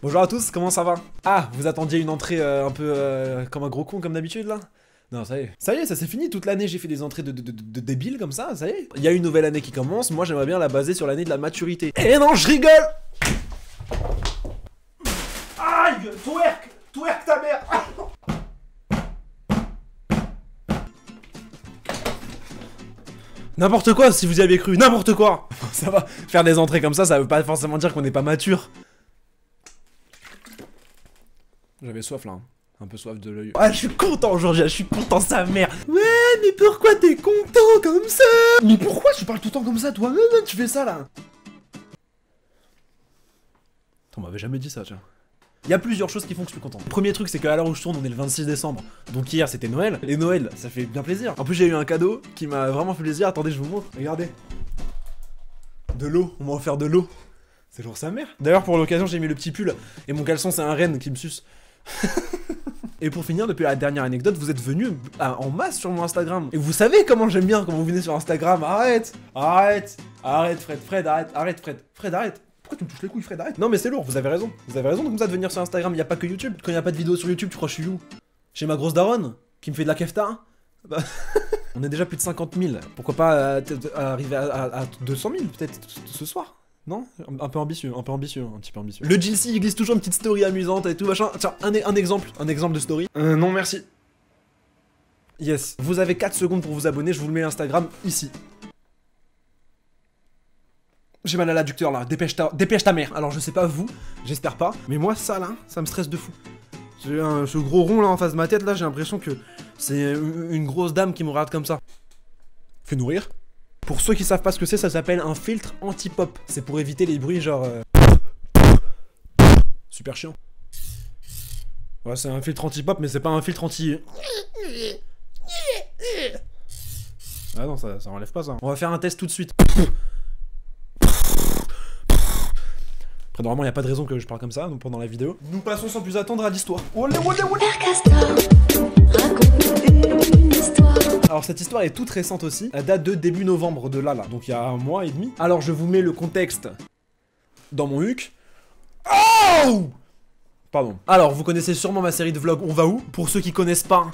Bonjour à tous, comment ça va? Ah, vous attendiez une entrée un peu comme un gros con comme d'habitude là? Non, ça y est. Ça y est, ça c'est fini. Toute l'année, j'ai fait des entrées de débiles comme ça y est. Il y a une nouvelle année qui commence. Moi, j'aimerais bien la baser sur l'année de la maturité. Eh non, je rigole! Aïe! Twerk ta mère! N'importe quoi, si vous y aviez cru, n'importe quoi! Ça va, faire des entrées comme ça veut pas forcément dire qu'on n'est pas mature. J'avais soif là, hein. Un peu soif de l'œil. Ah, je suis content aujourd'hui, je suis content sa mère. Ouais, mais pourquoi t'es content comme ça? Mais pourquoi tu parles tout le temps comme ça, toi? Tu fais ça là. On m'avait jamais dit ça, tiens. Il y a plusieurs choses qui font que je suis content. Le premier truc, c'est qu'à l'heure où je tourne, on est le 26 décembre. Donc hier, c'était Noël. Et Noël, ça fait bien plaisir. En plus, j'ai eu un cadeau qui m'a vraiment fait plaisir. Attendez, je vous montre. Regardez. De l'eau. On m'a offert de l'eau. C'est genre sa mère. D'ailleurs, pour l'occasion, j'ai mis le petit pull. Et mon caleçon, c'est un renne qui me suce. Et pour finir, depuis la dernière anecdote, vous êtes venus en masse sur mon Instagram. Et vous savez comment j'aime bien quand vous venez sur Instagram. Arrête, Fred, arrête. Pourquoi tu me touches les couilles, Fred, arrête. Non mais c'est lourd, vous avez raison comme ça de venir sur Instagram. Y a pas que YouTube. Quand y a pas de vidéo sur YouTube, tu crois que je suis où? Chez ma grosse daronne qui me fait de la kefta. Bah... On est déjà plus de 50 000. Pourquoi pas arriver à 200 000 peut-être ce soir? Non? Un peu ambitieux, un petit peu ambitieux. Le GLC, il glisse toujours une petite story amusante et tout machin. Tiens, un exemple de story. Non merci. Yes. Vous avez 4 secondes pour vous abonner, je vous le mets Instagram ici. J'ai mal à l'adducteur là, dépêche ta mère. Alors je sais pas vous, j'espère pas, mais moi ça là, ça me stresse de fou. J'ai ce gros rond là en face de ma tête là, j'ai l'impression que c'est une grosse dame qui me regarde comme ça. Fait nourrir. Pour ceux qui savent pas ce que c'est, ça s'appelle un filtre anti-pop. C'est pour éviter les bruits genre... Super chiant. Ouais, c'est un filtre anti-pop, mais c'est pas un filtre anti... Ah non, ça enlève pas ça. On va faire un test tout de suite. Après, normalement, il n'y a pas de raison que je parle comme ça donc pendant la vidéo. Nous passons sans plus attendre à l'histoire. Alors cette histoire est toute récente aussi, elle date de début novembre de là, donc il y a un mois et demi. Alors je vous mets le contexte dans mon huc. Oh! Pardon. Alors vous connaissez sûrement ma série de vlogs On va où? Pour ceux qui connaissent pas...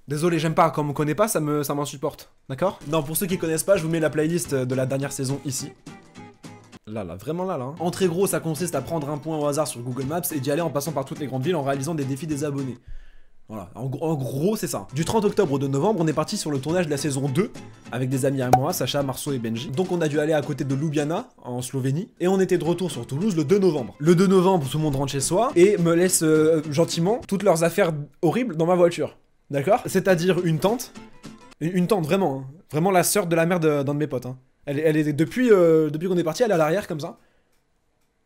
Désolé, j'aime pas, quand on me connaît pas, ça m'insupporte, d'accord? Non, pour ceux qui connaissent pas, je vous mets la playlist de la dernière saison ici. Là, vraiment là. Hein. En très gros, ça consiste à prendre un point au hasard sur Google Maps et d'y aller en passant par toutes les grandes villes en réalisant des défis des abonnés. Voilà, en gros, c'est ça. Du 30 octobre au 2 novembre, on est parti sur le tournage de la saison 2 avec des amis à moi, Sacha, Marceau et Benji. Donc on a dû aller à côté de Ljubljana, en Slovénie, et on était de retour sur Toulouse le 2 novembre. Le 2 novembre, tout le monde rentre chez soi et me laisse gentiment toutes leurs affaires horribles dans ma voiture. D'accord? C'est-à-dire une tante. Une tante, vraiment. Hein. Vraiment la sœur de la mère d'un de mes potes. Hein. Elle est depuis qu'on est parti, elle est à l'arrière comme ça.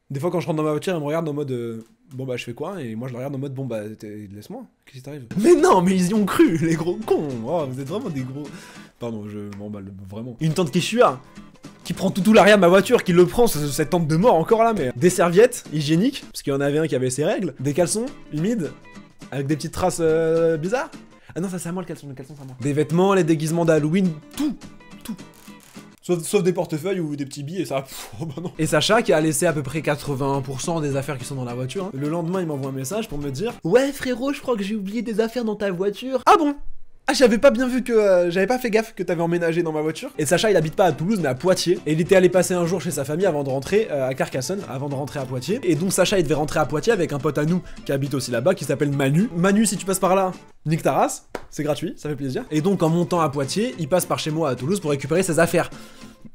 Des fois quand je rentre dans ma voiture, elle me regarde en mode bon bah je fais quoi? Et moi je la regarde en mode bon bah laisse-moi, qu'est-ce qui t'arrive? Mais non, mais ils y ont cru, les gros cons. Oh, vous êtes vraiment des gros... Pardon, je m'emballe vraiment. Une tante qui chie qui prend tout l'arrière de ma voiture, qui le prend, cette tente de mort encore là, mais... Des serviettes hygiéniques, parce qu'il y en avait un qui avait ses règles. Des caleçons humides, avec des petites traces bizarres. Ah non, ça c'est à moi le caleçon c'est à moi. Des vêtements, les déguisements d'Halloween, tout. Sauf des portefeuilles ou des petits billets, ça... Pff, oh bah non. Et Sacha qui a laissé à peu près 80% des affaires qui sont dans la voiture. Hein. Le lendemain, il m'envoie un message pour me dire « Ouais frérot, je crois que j'ai oublié des affaires dans ta voiture. » Ah bon? Ah, j'avais pas bien vu que... j'avais pas fait gaffe que t'avais emménagé dans ma voiture. Et Sacha, il habite pas à Toulouse, mais à Poitiers. Et il était allé passer un jour chez sa famille avant de rentrer à Carcassonne, avant de rentrer à Poitiers. Et donc Sacha, il devait rentrer à Poitiers avec un pote à nous qui habite aussi là-bas, qui s'appelle Manu. Manu, si tu passes par là, nique ta race. C'est gratuit, ça fait plaisir. Et donc en montant à Poitiers, il passe par chez moi à Toulouse pour récupérer ses affaires.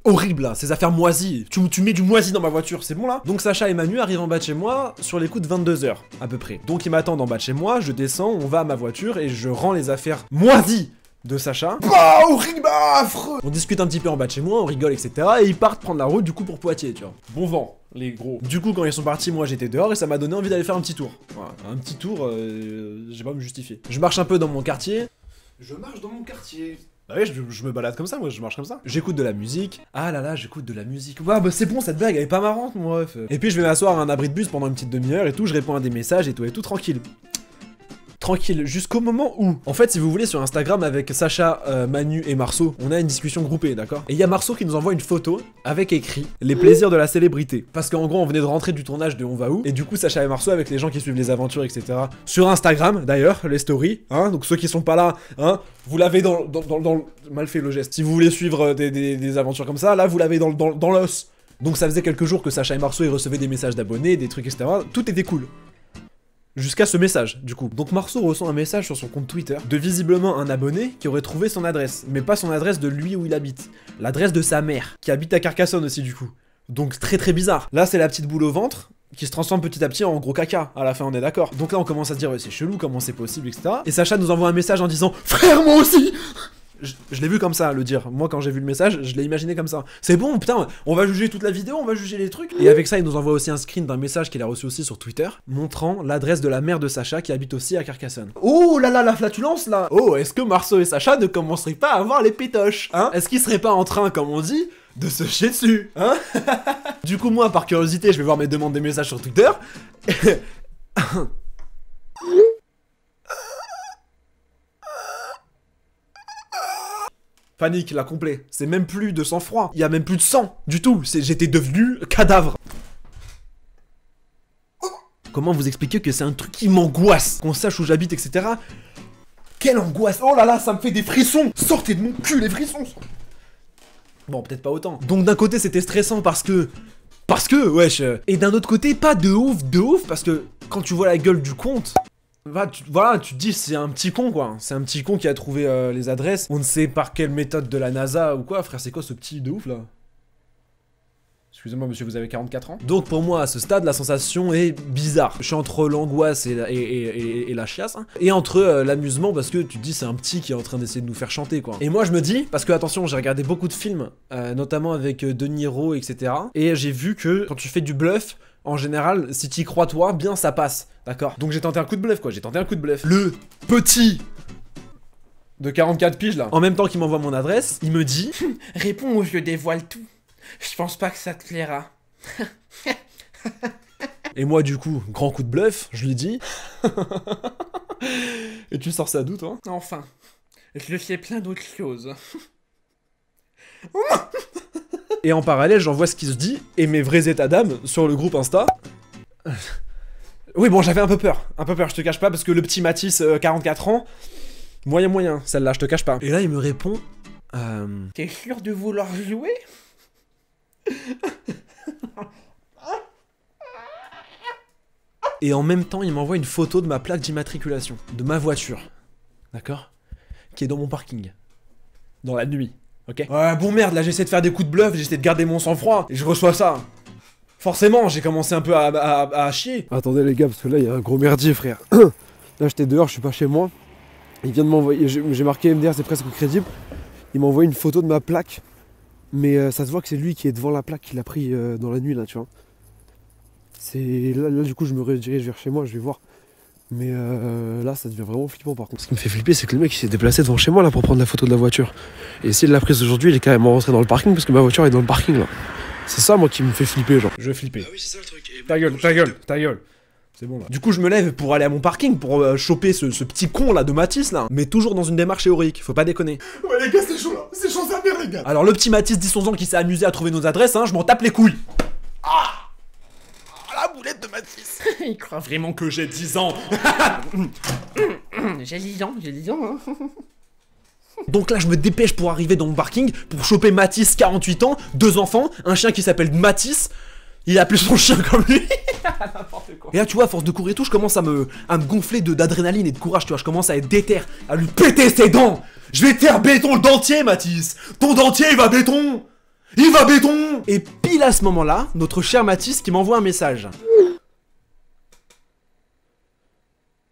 Horrible là, ces affaires moisies. Tu mets du moisi dans ma voiture, c'est bon là? Donc Sacha et Manu arrivent en bas de chez moi sur les coups de 22h à peu près. Donc ils m'attendent en bas de chez moi, je descends, on va à ma voiture et je rends les affaires moisies de Sacha. Bah, horrible, affreux. On discute un petit peu en bas de chez moi, on rigole, etc. Et ils partent prendre la route du coup pour Poitiers, tu vois. Bon vent, les gros. Du coup, quand ils sont partis, moi j'étais dehors et ça m'a donné envie d'aller faire un petit tour. Voilà, un petit tour, j'ai pas à me justifier. Je marche un peu dans mon quartier. Bah ouais, je me balade comme ça, moi, je marche comme ça. J'écoute de la musique. Ah là là, j'écoute de la musique. Ouais, bah c'est bon, cette blague, elle est pas marrante, mon ref. Et puis je vais m'asseoir à un abri de bus pendant une petite demi-heure et tout, je réponds à des messages et tout, tranquille. tranquille, jusqu'au moment où, en fait, si vous voulez, sur Instagram avec Sacha, Manu et Marceau, on a une discussion groupée, d'accord? Et il y a Marceau qui nous envoie une photo avec écrit les plaisirs de la célébrité. Parce qu'en gros, on venait de rentrer du tournage de On va où, et du coup, Sacha et Marceau, avec les gens qui suivent les aventures, etc. Sur Instagram, d'ailleurs, les stories, hein, donc ceux qui sont pas là, hein, vous l'avez dans mal fait le geste. Si vous voulez suivre des aventures comme ça, là, vous l'avez dans l'os. Donc ça faisait quelques jours que Sacha et Marceau ils recevaient des messages d'abonnés, des trucs, etc. Tout était cool. Jusqu'à ce message, du coup. Donc Marceau reçoit un message sur son compte Twitter de visiblement un abonné qui aurait trouvé son adresse. Mais pas son adresse de lui où il habite. L'adresse de sa mère, qui habite à Carcassonne aussi, du coup. Donc très très bizarre. Là, c'est la petite boule au ventre qui se transforme petit à petit en gros caca. À la fin, on est d'accord. Donc là, on commence à se dire, ouais, c'est chelou, comment c'est possible, etc. Et Sacha nous envoie un message en disant, frère, moi aussi. Je l'ai vu comme ça, le dire. Moi, quand j'ai vu le message, je l'ai imaginé comme ça. C'est bon, putain, on va juger toute la vidéo, on va juger les trucs. Et avec ça, il nous envoie aussi un screen d'un message qu'il a reçu aussi sur Twitter, montrant l'adresse de la mère de Sacha qui habite aussi à Carcassonne. Oh là là, la flatulence là. Oh, est-ce que Marceau et Sacha ne commenceraient pas à avoir les pétoches, hein? Est-ce qu'ils seraient pas en train, comme on dit, de se chier dessus, hein? Du coup, moi, par curiosité, je vais voir mes demandes des messages sur Twitter. Panique, là, complet. C'est même plus de sang-froid. Il y a même plus de sang, du tout. J'étais devenu cadavre. Comment vous expliquer que c'est un truc qui m'angoisse? Qu'on sache où j'habite, etc. Quelle angoisse! Oh là là, ça me fait des frissons! Sortez de mon cul, les frissons! Bon, peut-être pas autant. Donc d'un côté, c'était stressant parce que... wesh. Et d'un autre côté, pas de ouf, parce que quand tu vois la gueule du compte... Voilà, tu te dis c'est un petit con quoi, c'est un petit con qui a trouvé les adresses, on ne sait par quelle méthode de la NASA ou quoi, frère c'est quoi ce petit de ouf là? Excusez-moi monsieur, vous avez 44 ans. Donc pour moi à ce stade la sensation est bizarre, je suis entre l'angoisse et la chiasse, hein, et entre l'amusement parce que tu te dis c'est un petit qui est en train d'essayer de nous faire chanter quoi. Et moi je me dis, parce que attention j'ai regardé beaucoup de films, notamment avec De Niro etc, et j'ai vu que quand tu fais du bluff, en général, si t'y crois toi, bien ça passe, d'accord? Donc j'ai tenté un coup de bluff quoi, j'ai tenté un coup de bluff. Le petit de 44 piges là, en même temps qu'il m'envoie mon adresse, il me dit « Réponds ou je dévoile tout, je pense pas que ça te plaira. » Et moi du coup, grand coup de bluff, je lui dis « Et tu sors ça d'où toi ?» Enfin, je sais plein d'autres choses. Et en parallèle, j'envoie ce qui se dit et mes vrais états d'âme sur le groupe Insta. Oui, bon, j'avais un peu peur, je te cache pas, parce que le petit Mathis, 44 ans, moyen, celle-là, je te cache pas. Et là, il me répond, T'es sûr de vouloir jouer? Et en même temps, il m'envoie une photo de ma plaque d'immatriculation, de ma voiture, d'accord? Qui est dans mon parking, dans la nuit. Ok. Ouais, bon merde, là j'essaie de faire des coups de bluff, j'essaie de garder mon sang-froid, et je reçois ça. Forcément, j'ai commencé un peu à chier. Attendez les gars, parce que là il y a un gros merdier frère. Là j'étais dehors, je suis pas chez moi. Il vient de m'envoyer, j'ai marqué MDR, c'est presque crédible. Il m'a envoyé une photo de ma plaque. Mais ça se voit que c'est lui qui est devant la plaque qu'il a pris dans la nuit là, tu vois. C'est là du coup je me redirige vers chez moi, je vais voir. Mais là ça devient vraiment flippant par contre. Ce qui me fait flipper c'est que le mec il s'est déplacé devant chez moi là pour prendre la photo de la voiture. Et s'il l'a prise aujourd'hui il est carrément rentré dans le parking parce que ma voiture est dans le parking là. C'est ça moi qui me fait flipper genre. Je vais flipper. Ah oui c'est ça le truc. Et Ta gueule. C'est bon là. Du coup je me lève pour aller à mon parking pour choper ce petit con là de Mathis là. Mais toujours dans une démarche héroïque, faut pas déconner. Ouais les gars c'est chaud là, c'est chaud sa mère les gars. Alors le petit Mathis 10-11 ans qui s'est amusé à trouver nos adresses, hein, je m'en tape les couilles. Ah, la boulette de Mathis. Il croit vraiment que j'ai 10 ans. J'ai 10 ans, hein. Donc là je me dépêche pour arriver dans mon parking, pour choper Mathis 48 ans, 2 enfants, un chien qui s'appelle Mathis. Il a appelé son chien comme lui. N'importe quoi. Et là tu vois à force de courir et tout, je commence à me gonfler d'adrénaline et de courage, tu vois, je commence à être déter, à lui péter ses dents. Je vais te faire béton le dentier Mathis. Ton dentier il va béton. Il va béton. Et pile à ce moment-là, notre cher Mathis qui m'envoie un message.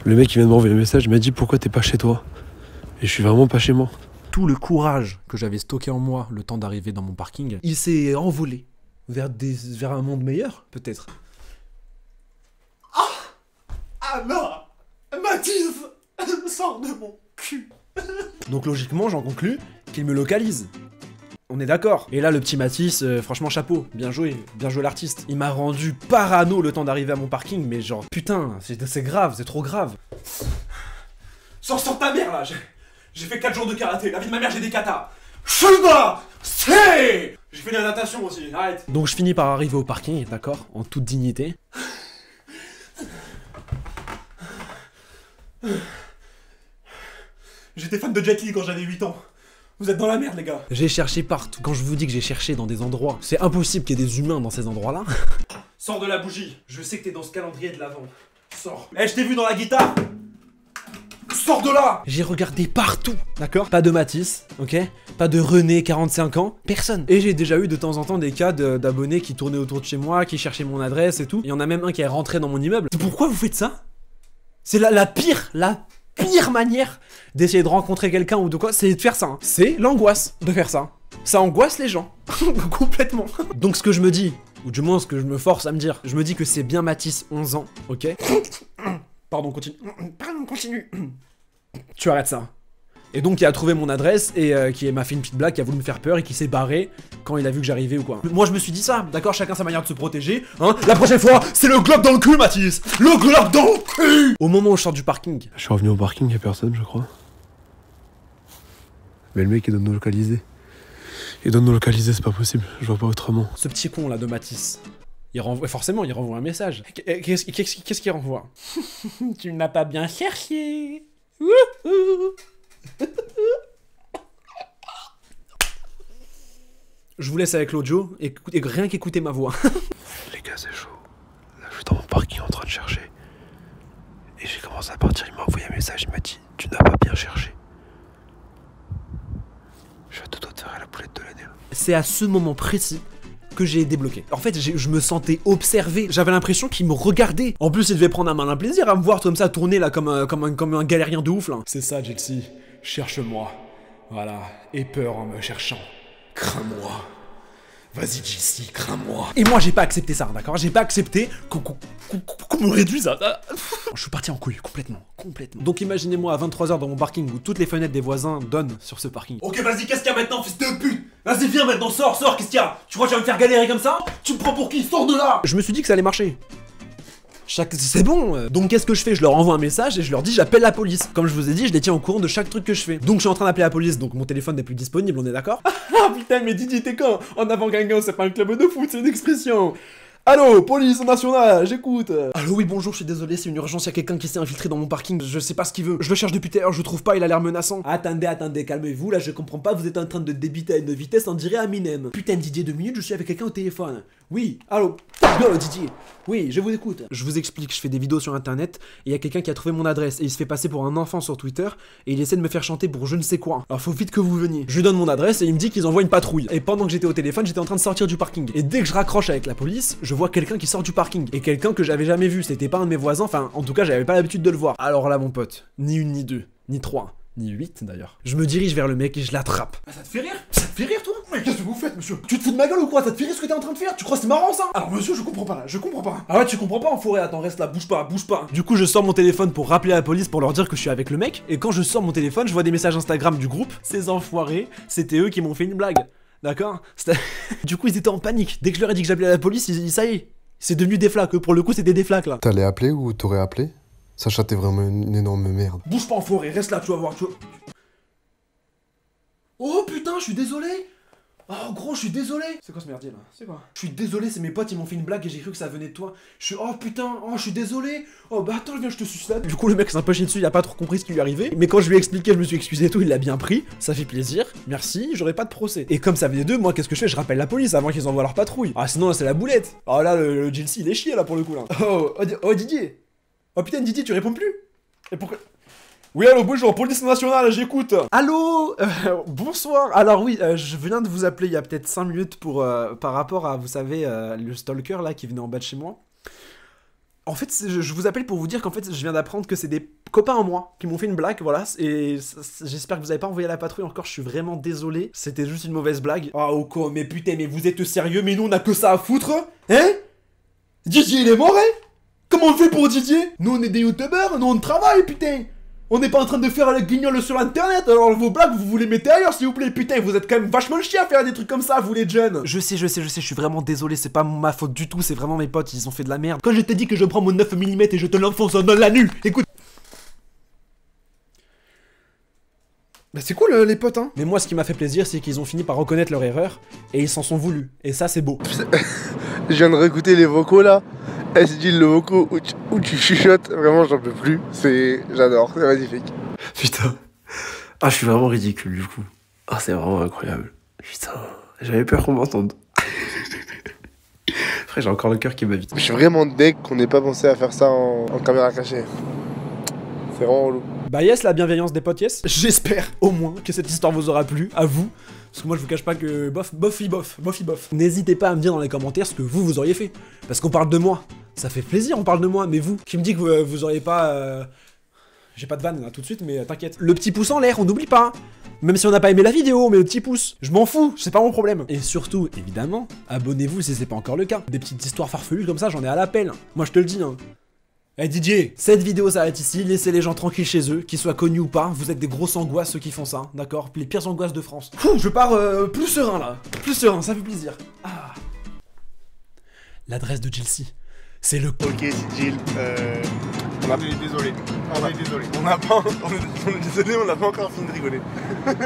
Le mec qui vient de m'envoyer un message m'a dit pourquoi t'es pas chez toi. Et je suis vraiment pas chez moi. Tout le courage que j'avais stocké en moi le temps d'arriver dans mon parking, il s'est envolé vers un monde meilleur, peut-être. Ah non, Mathis, sors de mon cul. Donc logiquement, j'en conclus qu'il me localise. On est d'accord. Et là, le petit Mathis, franchement, chapeau. Bien joué l'artiste. Il m'a rendu parano le temps d'arriver à mon parking, mais genre, putain, c'est grave, c'est trop grave. Sors ta mère là. J'ai fait 4 jours de karaté. La vie de ma mère, j'ai des katas. Shuba, c'est. J'ai fait de la natation aussi. Arrête. Donc je finis par arriver au parking, d'accord, en toute dignité. J'étais fan de Jet Li quand j'avais 8 ans. Vous êtes dans la merde les gars. J'ai cherché partout. Quand je vous dis que j'ai cherché dans des endroits, c'est impossible qu'il y ait des humains dans ces endroits là. Sors de la bougie. Je sais que t'es dans ce calendrier de l'avant. Sors. Eh, je t'ai vu dans la guitare. Sors de là. J'ai regardé partout, d'accord. Pas de Matisse, ok. Pas de René, 45 ans. Personne. Et j'ai déjà eu de temps en temps des cas d'abonnés qui tournaient autour de chez moi, qui cherchaient mon adresse et tout. Il y en a même un qui est rentré dans mon immeuble. Pourquoi vous faites ça? C'est la pire manière d'essayer de rencontrer quelqu'un ou de quoi, c'est de faire ça. Hein. C'est l'angoisse de faire ça. Ça angoisse les gens. Complètement. Donc ce que je me dis, ou du moins ce que je me force à me dire, je me dis que c'est bien Matisse, 11 ans, ok. Pardon, continue. Pardon, continue. Tu arrêtes ça. Et donc il a trouvé mon adresse et qui m'a fait une petite blague, qui a voulu me faire peur et qui s'est barré quand il a vu que j'arrivais ou quoi. Moi je me suis dit ça, d'accord, chacun sa manière de se protéger, hein. La prochaine fois, c'est le globe dans le cul, Mathis. Le globe dans le cul. Au moment où je sors du parking. Je suis revenu au parking, y'a personne je crois. Mais le mec il doit nous localiser. Il doit nous localiser, c'est pas possible, je vois pas autrement. Ce petit con là de Mathis. Il renvoie, forcément, il renvoie un message. Qu'est-ce qu'il renvoie? Tu n'as pas bien cherché. Je vous laisse avec l'audio et rien qu'écouter ma voix. Les gars, c'est chaud. Là, je suis dans mon parking en train de chercher. Et j'ai commencé à partir, il m'a envoyé un message, il m'a dit « Tu n'as pas bien cherché ». Je vais tout doigt de faire la poulette de l'année. C'est à ce moment précis que j'ai débloqué. En fait, je me sentais observé. J'avais l'impression qu'il me regardait. En plus, il devait prendre un malin plaisir à me voir comme ça tourner là comme un galérien de ouf là. C'est ça, Jelsey. Cherche-moi. Voilà. Aie peur en me cherchant. Crains-moi. Vas-y, Jelsey, crains-moi. Et moi, j'ai pas accepté ça, d'accord? J'ai pas accepté qu'on me réduise à... Je suis parti en couille, complètement. Donc imaginez-moi à 23h dans mon parking où toutes les fenêtres des voisins donnent sur ce parking. Ok, vas-y, qu'est-ce qu'il y a maintenant, fils de pute? Vas-y, viens maintenant, sors, qu'est-ce qu'il y a? Tu crois que tu vas me faire galérer comme ça? Tu me prends pour qui? Sors de là! Je me suis dit que ça allait marcher. C'est bon. Donc qu'est-ce que je fais? Je leur envoie un message et je leur dis j'appelle la police. Comme je vous ai dit, je les tiens au courant de chaque truc que je fais. Donc je suis en train d'appeler la police, donc mon téléphone n'est plus disponible, on est d'accord? Ah putain, mais Didier, t'es quand? En avant Guingamp, c'est pas un club de foot, c'est une expression. Allô, police nationale, j'écoute. Allô, oui, bonjour, je suis désolé, c'est une urgence, il y a quelqu'un qui s'est infiltré dans mon parking, je sais pas ce qu'il veut. Je le cherche depuis tout à l'heure, je le trouve pas, il a l'air menaçant. Attendez, calmez-vous, là, je comprends pas, vous êtes en train de débiter à une vitesse, on dirait Eminem. Putain, Didier, 2 minutes, je suis avec quelqu'un au téléphone. Oui, allô, Didier. Oui, je vous écoute. Je vous explique, je fais des vidéos sur internet, et il y a quelqu'un qui a trouvé mon adresse, et il se fait passer pour un enfant sur Twitter, et il essaie de me faire chanter pour je ne sais quoi. Alors faut vite que vous veniez. Je lui donne mon adresse, et il me dit qu'ils envoient une patrouille. Et pendant que j'étais au téléphone, j'étais en train de sortir du parking. Et dès que je raccroche avec la police, je vois quelqu'un qui sort du parking. Et quelqu'un que j'avais jamais vu, c'était pas un de mes voisins, enfin, en tout cas, j'avais pas l'habitude de le voir. Alors là, mon pote, ni une, ni deux, ni trois, ni 8 d'ailleurs. Je me dirige vers le mec et je l'attrape. Ah, ça te fait rire? Ça te fait rire, toi? Mais qu'est-ce que vous faites, monsieur? Tu te fous de ma gueule ou quoi? Ça te fait rire ce que t'es en train de faire? Tu crois que c'est marrant, ça? Alors, monsieur, je comprends pas là, je comprends pas. Ah ouais, tu comprends pas, enfoiré? Attends, reste là, bouge pas. Du coup, je sors mon téléphone pour rappeler la police pour leur dire que je suis avec le mec. Et quand je sors mon téléphone, je vois des messages Instagram du groupe. Ces enfoirés, c'était eux qui m'ont fait une blague. D'accord? Du coup, ils étaient en panique. Dès que je leur ai dit que j'appelais la police, ça y est. C'est devenu des flaques, pour le coup, c'était des flaques là. T'allais appeler ou t'aurais appelé? Sacha, t'es vraiment une énorme merde. Bouge pas, enfoiré, reste là, tu vas voir. Oh putain, je suis désolé. Oh gros, je suis désolé. C'est quoi ce merdier là? C'est quoi? Je suis désolé, c'est mes potes, ils m'ont fait une blague et j'ai cru que ça venait de toi. Oh putain, je suis désolé. Oh bah attends, viens, je te suce là. Du coup, le mec s'est un peu chié dessus, il a pas trop compris ce qui lui arrivait. Mais quand je lui ai expliqué, je me suis excusé et tout, il l'a bien pris. Ça fait plaisir, merci, j'aurai pas de procès. Et comme ça venait d'eux, moi qu'est-ce que je fais? Je rappelle la police avant qu'ils envoient leur patrouille. Ah sinon là c'est la boulette. Oh là, le Jelsey il est chié là pour le coup là. Oh Didier. Oh putain Didier, tu réponds plus? Et pourquoi? Oui, allô, bonjour, police nationale, j'écoute. Allô, bonsoir. Alors oui, je viens de vous appeler il y a peut-être 5 minutes pour par rapport à, vous savez, le stalker là qui venait en bas de chez moi. En fait, je vous appelle pour vous dire qu'en fait, je viens d'apprendre que c'est des copains à moi qui m'ont fait une blague, voilà. Et j'espère que vous avez pas envoyé la patrouille encore, je suis vraiment désolé. C'était juste une mauvaise blague. Oh quoi, mais putain, mais vous êtes sérieux? Mais nous on a que ça à foutre? Hein? Didier il est mort, hein? Comment on fait pour Didier? Nous on est des youtubeurs, nous on travaille, putain. On n'est pas en train de faire le guignol sur internet, alors vos blagues vous vous les mettez ailleurs s'il vous plaît, putain, vous êtes quand même vachement chiés à faire des trucs comme ça, vous les jeunes. Je sais, je suis vraiment désolé, c'est pas ma faute du tout, c'est vraiment mes potes, ils ont fait de la merde. Quand je t'ai dit que je prends mon 9 mm et je te l'enfonce dans la nuque, écoute. Bah c'est cool les potes hein. Mais moi ce qui m'a fait plaisir c'est qu'ils ont fini par reconnaître leur erreur et ils s'en sont voulus. Et ça c'est beau. Je viens de réécouter les vocaux là. SG le vocaux où tu chuchotes, vraiment j'en peux plus. J'adore, c'est magnifique. Putain. Ah, je suis vraiment ridicule du coup. Ah, c'est vraiment incroyable. Putain, j'avais peur qu'on m'entende. Frère, j'ai encore le cœur qui bat vite. Je suis vraiment deg qu'on n'ait pas pensé à faire ça en caméra cachée. C'est vraiment relou. Bah yes, la bienveillance des potes, yes. J'espère au moins que cette histoire vous aura plu, à vous. Parce que moi je vous cache pas que bof. N'hésitez pas à me dire dans les commentaires ce que vous auriez fait. Parce qu'on parle de moi. Ça fait plaisir, on parle de moi, mais vous, qui me dit que vous auriez pas... J'ai pas de vanne là tout de suite, mais t'inquiète. Le petit pouce en l'air, on n'oublie pas. Même si on n'a pas aimé la vidéo, on met le petit pouce. Je m'en fous, c'est pas mon problème. Et surtout, évidemment, abonnez-vous si c'est pas encore le cas. Des petites histoires farfelues comme ça, j'en ai à l'appel. Moi je te le dis, hein. Hey DJ, cette vidéo s'arrête ici, laissez les gens tranquilles chez eux, qu'ils soient connus ou pas, vous êtes des grosses angoisses ceux qui font ça, d'accord? Les pires angoisses de France. Je pars plus serein là, plus serein, ça fait plaisir. Ah. L'adresse de Chelsea, c'est le... Ok, c'est Jill, on est désolé. On est désolé, on n'a pas encore fini de rigoler.